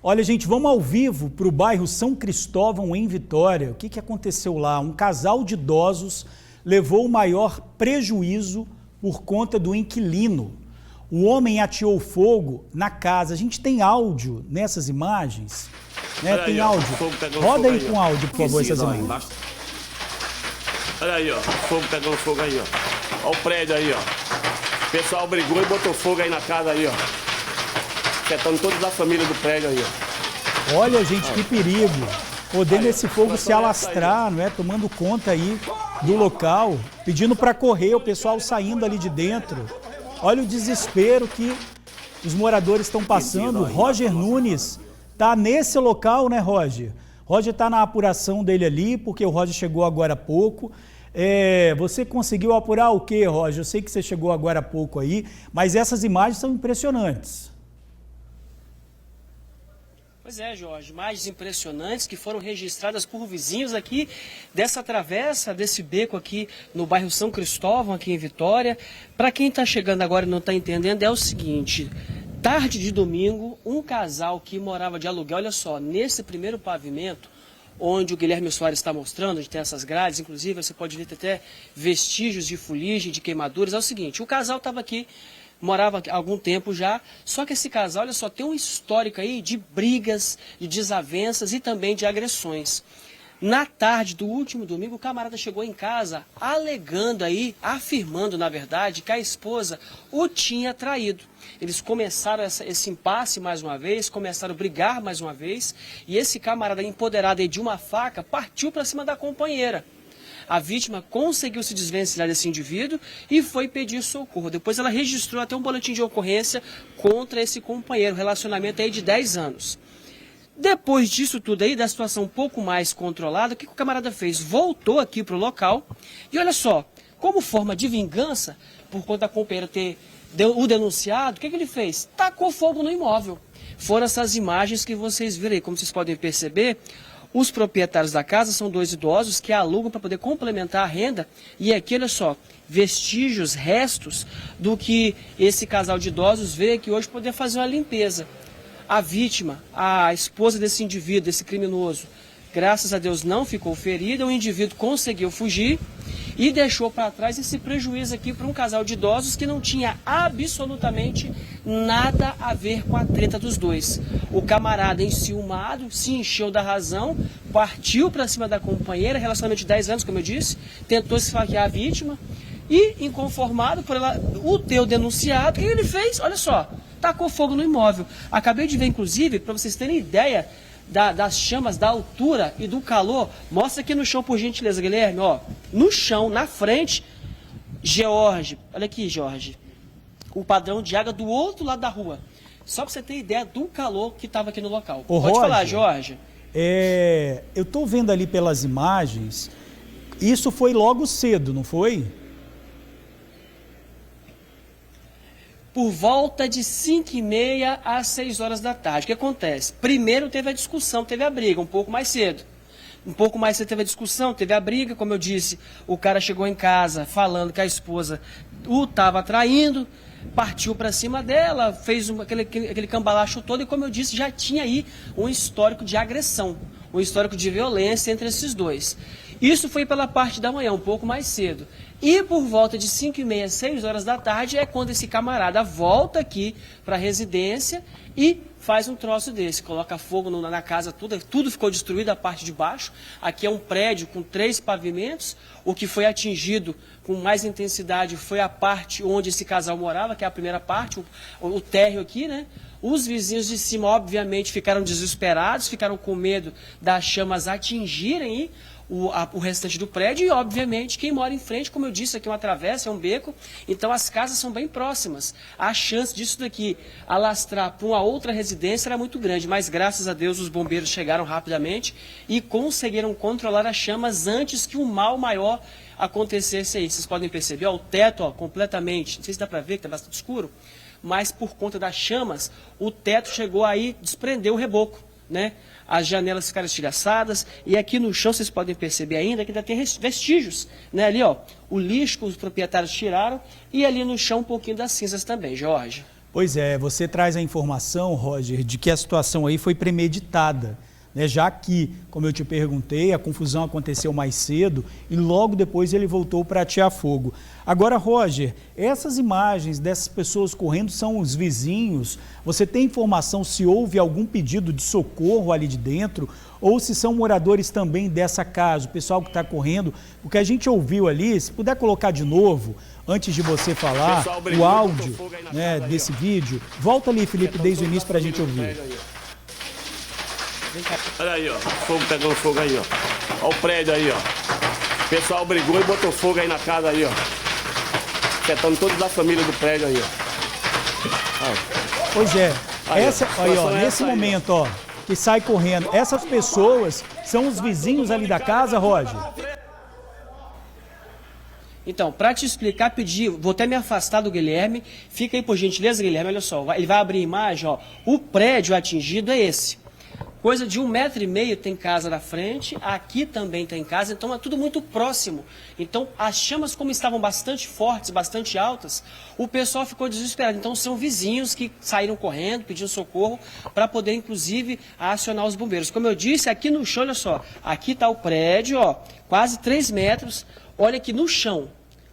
Olha, gente, vamos ao vivo para o bairro São Cristóvão, em Vitória. O que aconteceu lá? Um casal de idosos levou o maior prejuízo por conta do inquilino. O homem ateou fogo na casa. A gente tem áudio nessas imagens, né? Tem aí, áudio. Roda aí com áudio, por favor, essas imagens. Olha aí, ó. Fogo pegando fogo aí, ó. Olha o prédio aí, ó. O pessoal brigou e botou fogo aí na casa aí, ó. Afetando toda a família do prédio aí, ó. Olha, gente, que perigo. Podendo esse fogo se alastrar, não é? Tomando conta aí do local, pedindo para correr, o pessoal saindo ali de dentro. Olha o desespero que os moradores estão passando. Roger Nunes está nesse local, né, Roger? Roger está na apuração dele ali, porque o Roger chegou agora há pouco. Você conseguiu apurar o quê, Roger? Eu sei que você chegou agora há pouco aí, mas essas imagens são impressionantes. Pois é, Jorge, imagens impressionantes que foram registradas por vizinhos aqui dessa travessa, desse beco aqui no bairro São Cristóvão, aqui em Vitória. Para quem está chegando agora e não está entendendo, é o seguinte: tarde de domingo, um casal que morava de aluguel, olha só, nesse primeiro pavimento, onde o Guilherme Soares está mostrando, onde tem essas grades, inclusive você pode ver até vestígios de fuligem, de queimaduras. É o seguinte, o casal estava aqui, morava há algum tempo já, só que esse casal, olha só, tem um histórico aí de brigas, de desavenças e também de agressões. Na tarde do último domingo, o camarada chegou em casa alegando aí, afirmando na verdade, que a esposa o tinha traído. Eles começaram esse impasse mais uma vez, começaram a brigar mais uma vez, e esse camarada empoderado aí de uma faca partiu para cima da companheira. A vítima conseguiu se desvencilhar desse indivíduo e foi pedir socorro. Depois ela registrou até um boletim de ocorrência contra esse companheiro, relacionamento aí de 10 anos. Depois disso tudo aí, da situação um pouco mais controlada, o que o camarada fez? Voltou aqui para o local e olha só, como forma de vingança, por conta da companheira ter o denunciado, o que ele fez? Tacou fogo no imóvel. Foram essas imagens que vocês viram aí, como vocês podem perceber. Os proprietários da casa são dois idosos que alugam para poder complementar a renda. E aqui, olha só, vestígios, restos do que esse casal de idosos veio aqui hoje poder fazer uma limpeza. A vítima, a esposa desse indivíduo, desse criminoso, graças a Deus não ficou ferida, o indivíduo conseguiu fugir e deixou para trás esse prejuízo aqui para um casal de idosos que não tinha absolutamente nada a ver com a treta dos dois. O camarada enciumado, se encheu da razão, partiu para cima da companheira, relacionamento de 10 anos, como eu disse, tentou esfaquear a vítima e, inconformado por ela o ter denunciado, o que ele fez? Olha só, tacou fogo no imóvel. Acabei de ver, inclusive, para vocês terem ideia das chamas, da altura e do calor. Mostra aqui no chão, por gentileza, Guilherme, ó. No chão, na frente, Jorge, olha aqui, Jorge, o padrão de água do outro lado da rua. Só para você ter ideia do calor que estava aqui no local. Ô, Pode Roger, falar, Jorge. Eu estou vendo ali pelas imagens, isso foi logo cedo, não foi? Por volta de 5h30 às 6 horas da tarde. O que acontece? Primeiro teve a discussão, teve a briga, um pouco mais cedo. Um pouco mais cedo teve a discussão, teve a briga, como eu disse, o cara chegou em casa falando que a esposa o estava traindo, partiu para cima dela, fez aquele cambalacho todo e, como eu disse, já tinha aí um histórico de agressão, um histórico de violência entre esses dois. Isso foi pela parte da manhã, um pouco mais cedo. E por volta de 5h30, 6 horas da tarde é quando esse camarada volta aqui para a residência e faz um troço desse, coloca fogo na casa, tudo ficou destruído, a parte de baixo. Aqui é um prédio com 3 pavimentos, o que foi atingido com mais intensidade foi a parte onde esse casal morava, que é a primeira parte, o térreo aqui, né? Os vizinhos de cima, obviamente, ficaram desesperados, ficaram com medo das chamas atingirem o restante do prédio e, obviamente, quem mora em frente, como eu disse, aqui é uma travessa, é um beco, então as casas são bem próximas. A chance disso daqui alastrar para uma outra residência era muito grande, mas graças a Deus os bombeiros chegaram rapidamente e conseguiram controlar as chamas antes que o mal maior acontecesse aí. Vocês podem perceber, ó, o teto completamente, não sei se dá para ver que está bastante escuro, mas por conta das chamas, o teto chegou aí, desprendeu o reboco, né? As janelas ficaram estilhaçadas e aqui no chão vocês podem perceber ainda que ainda tem vestígios, né? Ali, ó, o lixo que os proprietários tiraram e ali no chão um pouquinho das cinzas também, Jorge. Pois é, você traz a informação, Roger, de que a situação aí foi premeditada, né? Já que, como eu te perguntei, a confusão aconteceu mais cedo e logo depois ele voltou para atear fogo. Agora, Roger, essas imagens dessas pessoas correndo são os vizinhos? Você tem informação se houve algum pedido de socorro ali de dentro ou se são moradores também dessa casa, o pessoal que está correndo? Porque a gente ouviu ali, se puder colocar de novo, antes de você falar, o áudio, né, desse vídeo. Volta ali, Felipe, desde o início para a gente ouvir. Olha aí, ó, fogo pegando fogo aí, ó. Olha o prédio aí, ó. O pessoal brigou e botou fogo aí na casa aí, ó. Afetando toda a família do prédio aí, ó. Pois é, Aí, essa, ó, aí, ó, situação é nesse essa aí, momento, ó, que sai correndo, essas pessoas são os vizinhos ali da casa, Roger? Então, para te explicar, pedir, vou até me afastar do Guilherme. Fica aí, por gentileza, Guilherme, olha só. Ele vai abrir a imagem, ó. O prédio atingido é esse. Coisa de 1,5 m tem casa na frente, aqui também tem casa, então é tudo muito próximo. Então, as chamas, como estavam bastante fortes, bastante altas, o pessoal ficou desesperado. Então, são vizinhos que saíram correndo, pedindo socorro, para poder, inclusive, acionar os bombeiros. Como eu disse, aqui no chão, olha só, aqui está o prédio, ó, quase 3 metros. Olha aqui no chão,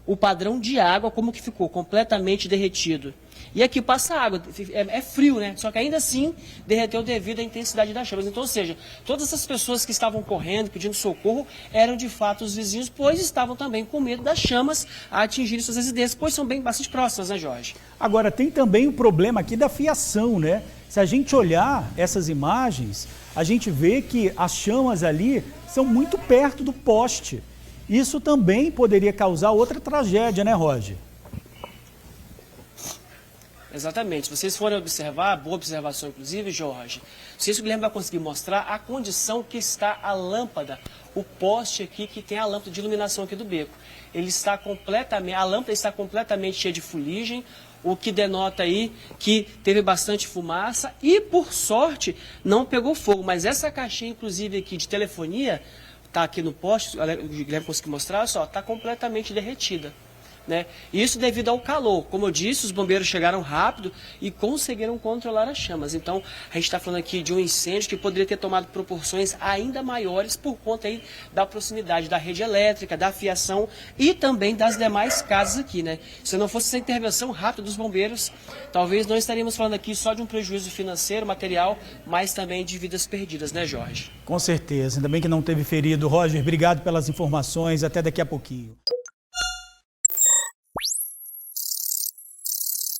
o padrão de água, como que ficou, completamente derretido. E aqui passa água, é frio, né? Só que ainda assim derreteu devido à intensidade das chamas. Então, ou seja, todas essas pessoas que estavam correndo, pedindo socorro, eram de fato os vizinhos, pois estavam também com medo das chamas a atingirem suas residências, pois são bem bastante próximas, né, Jorge? Agora, tem também o problema aqui da fiação, né? Se a gente olhar essas imagens, a gente vê que as chamas ali são muito perto do poste. Isso também poderia causar outra tragédia, né, Roger? Exatamente. Se vocês forem observar, boa observação inclusive, Jorge, não sei se o Guilherme vai conseguir mostrar a condição que está a lâmpada, o poste aqui que tem a lâmpada de iluminação aqui do beco. Ele está completamente, a lâmpada está completamente cheia de fuligem, o que denota aí que teve bastante fumaça e, por sorte, não pegou fogo. Mas essa caixinha, inclusive, aqui de telefonia, está aqui no poste, o Guilherme conseguiu mostrar, só, está completamente derretida. Né? Isso devido ao calor. Como eu disse, os bombeiros chegaram rápido e conseguiram controlar as chamas. Então, a gente está falando aqui de um incêndio que poderia ter tomado proporções ainda maiores por conta aí da proximidade da rede elétrica, da fiação e também das demais casas aqui, né? Se não fosse essa intervenção rápida dos bombeiros, talvez não estaríamos falando aqui só de um prejuízo financeiro, material, mas também de vidas perdidas, né, Jorge? Com certeza. Ainda bem que não teve ferido. Roger, obrigado pelas informações. Até daqui a pouquinho.